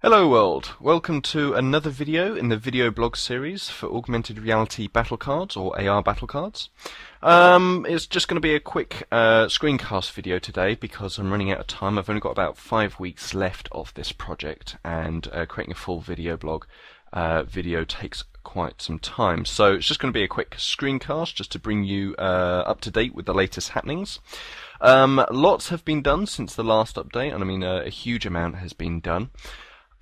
Hello world, welcome to another video in the video blog series for Augmented Reality Battle Cards, or AR Battle Cards. It's just going to be a quick screencast video today because I'm running out of time. I've only got about 5 weeks left of this project, and creating a full video blog video takes quite some time. So it's just going to be a quick screencast just to bring you up to date with the latest happenings. Lots have been done since the last update, and I mean a huge amount has been done.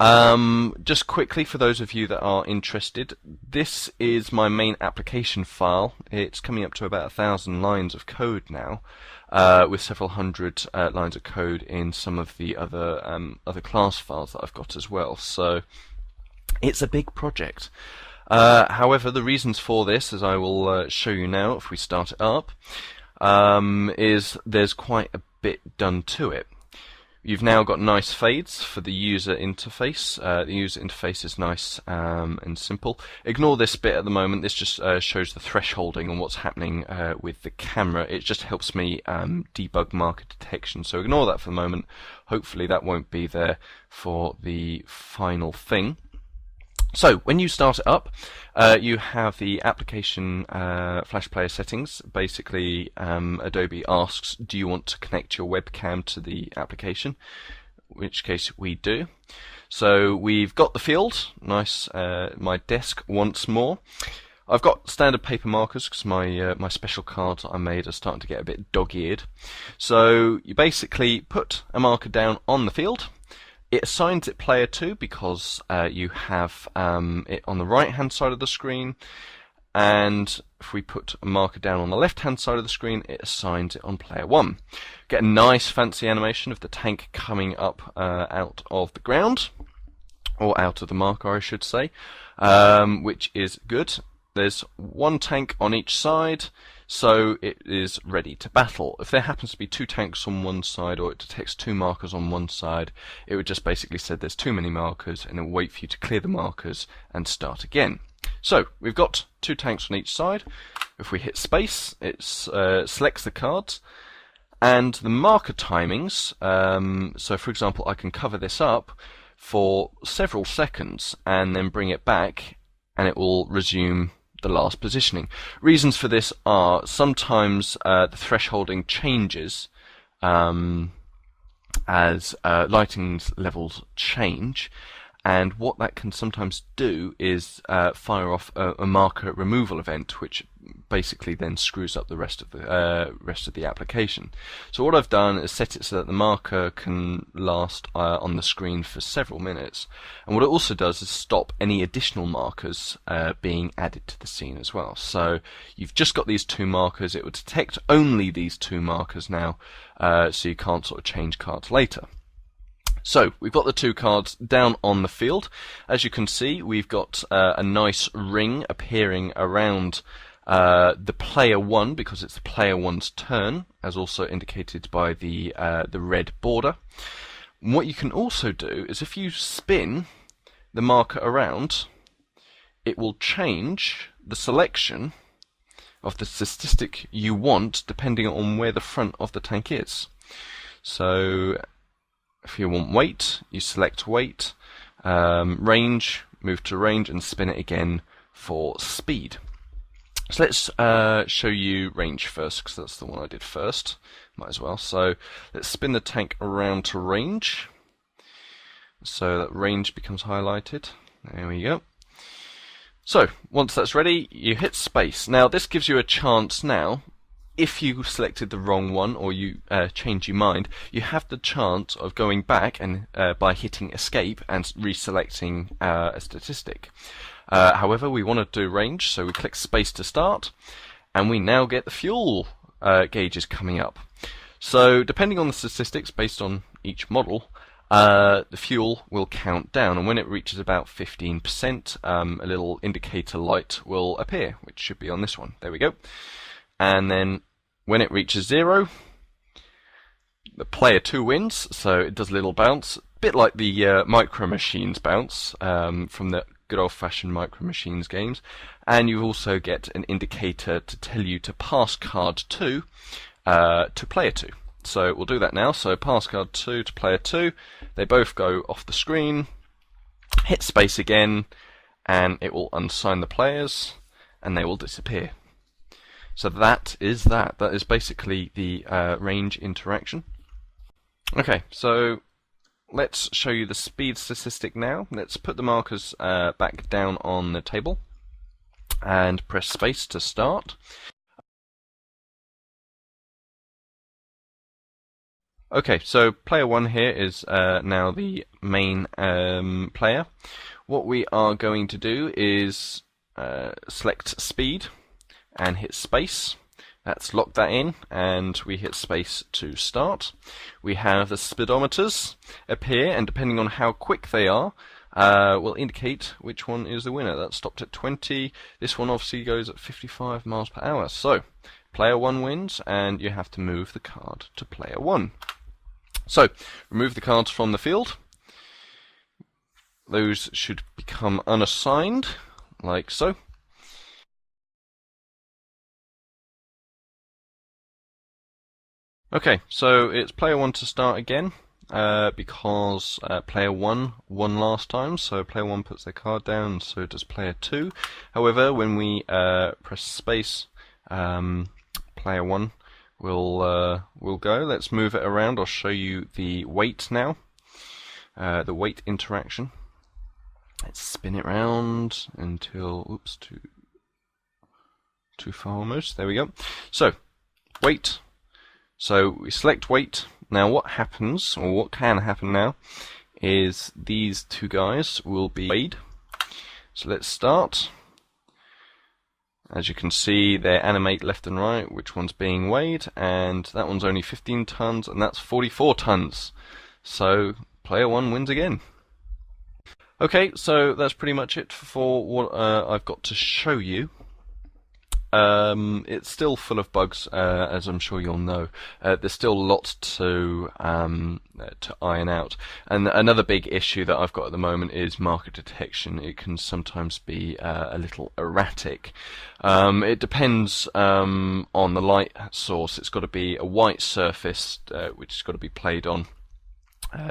Just quickly, for those of you that are interested, this is my main application file. It's coming up to about 1,000 lines of code now, with several hundred lines of code in some of the other class files that I've got as well. So it's a big project. However, the reasons for this, as I will show you now if we start it up, is there's quite a bit done to it. You've now got nice fades for the user interface. The user interface is nice and simple. Ignore this bit at the moment. This just shows the thresholding and what's happening with the camera. It just helps me debug marker detection. So ignore that for the moment. Hopefully that won't be there for the final thing. So when you start it up, you have the application Flash Player settings. Basically, Adobe asks, do you want to connect your webcam to the application? In which case we do. So we've got the field, nice, my desk once more. I've got standard paper markers because my special cards that I made are starting to get a bit dog-eared. So you basically put a marker down on the field. It assigns it player 2 because you have it on the right hand side of the screen, and if we put a marker down on the left hand side of the screen, it assigns it on player 1. Get a nice fancy animation of the tank coming up out of the ground, or out of the marker I should say, which is good. There's one tank on each side, so it is ready to battle. If there happens to be two tanks on one side, or it detects two markers on one side, it would just basically say there's too many markers, and it will wait for you to clear the markers and start again. So we've got two tanks on each side. If we hit space, it selects the cards and the marker timings. So for example, I can cover this up for several seconds and then bring it back, and it will resume the last positioning. Reasons for this are sometimes the thresholding changes as lighting levels change, and what that can sometimes do is fire off a marker removal event, which basically then screws up the rest of the application. So what I've done is set it so that the marker can last on the screen for several minutes, and what it also does is stop any additional markers being added to the scene as well. So you've just got these two markers. It will detect only these two markers now, so you can't sort of change cards later. So we've got the two cards down on the field. As you can see, we've got a nice ring appearing around the player 1, because it's the player 1's turn, as also indicated by the red border. And what you can also do is, if you spin the marker around, it will change the selection of the statistic you want depending on where the front of the tank is. So if you want weight, you select weight, range, move to range, and spin it again for speed. So let's show you range first, because that's the one I did first. Might as well. So let's spin the tank around to range, so that range becomes highlighted. There we go. So once that's ready, you hit space. Now this gives you a chance now. If you selected the wrong one, or you change your mind, you have the chance of going back and by hitting escape and reselecting a statistic. However, we want to do range, so we click space to start, and we now get the fuel gauges coming up. So depending on the statistics based on each model, the fuel will count down, and when it reaches about 15%, a little indicator light will appear, which should be on this one. There we go. And then when it reaches 0, the player 2 wins, so it does a little bounce, a bit like the Micro Machines bounce from the good old-fashioned Micro Machines games. And you also get an indicator to tell you to pass card 2 to player 2. So we'll do that now. So pass card 2 to player 2. They both go off the screen. hit space again, and it will unsign the players, and they will disappear. So that is that. That is basically the range interaction. Okay, so let's show you the speed statistic now. Let's put the markers back down on the table and press space to start. Okay, so player 1 here is now the main player. What we are going to do is select speed and hit space. Let's lock that in, and we hit space to start. We have the speedometers appear, and depending on how quick they are, will indicate which one is the winner. That stopped at 20. This one obviously goes at 55 miles per hour. So, player 1 wins, and you have to move the card to player 1. So, remove the cards from the field. Those should become unassigned, like so. Okay, so it's player 1 to start again, because player 1 won last time, so player 1 puts their card down, and so does player 2. However, when we press space, player 1 will go. Let's move it around. I'll show you the weight now. The weight interaction. Let's spin it round until, oops, too far almost. There we go. So, weight. So we select weight. Now what happens, or what can happen now, is these two guys will be weighed. So let's start. As you can see, they animate left and right, which one's being weighed, and that one's only 15 tons, and that's 44 tons. So, player 1 wins again. Okay, so that's pretty much it for what I've got to show you. It's still full of bugs, as I'm sure you'll know. There's still lots to iron out. And another big issue that I've got at the moment is marker detection. It can sometimes be a little erratic. It depends on the light source. It's got to be a white surface, which has got to be played on.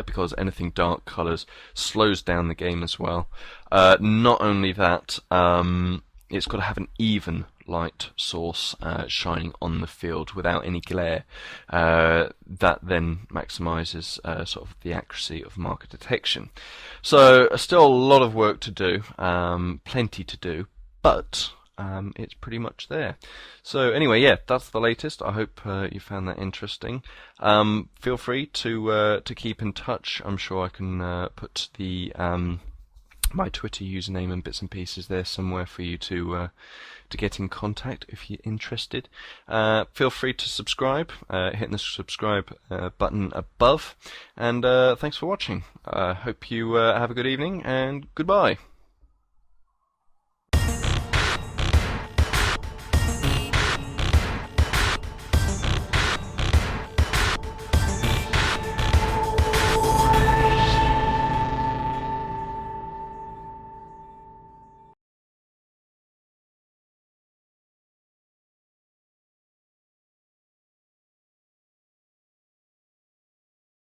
Because anything dark colours slows down the game as well. Not only that, it's got to have an even light source shining on the field without any glare. That then maximizes sort of the accuracy of marker detection. So still a lot of work to do, plenty to do, but it's pretty much there. So anyway, yeah, that's the latest. I hope you found that interesting. Feel free to keep in touch. I'm sure I can put the my Twitter username and bits and pieces there somewhere for you to get in contact if you're interested. Feel free to subscribe, hitting the subscribe button above, and thanks for watching. Hope you have a good evening, and goodbye.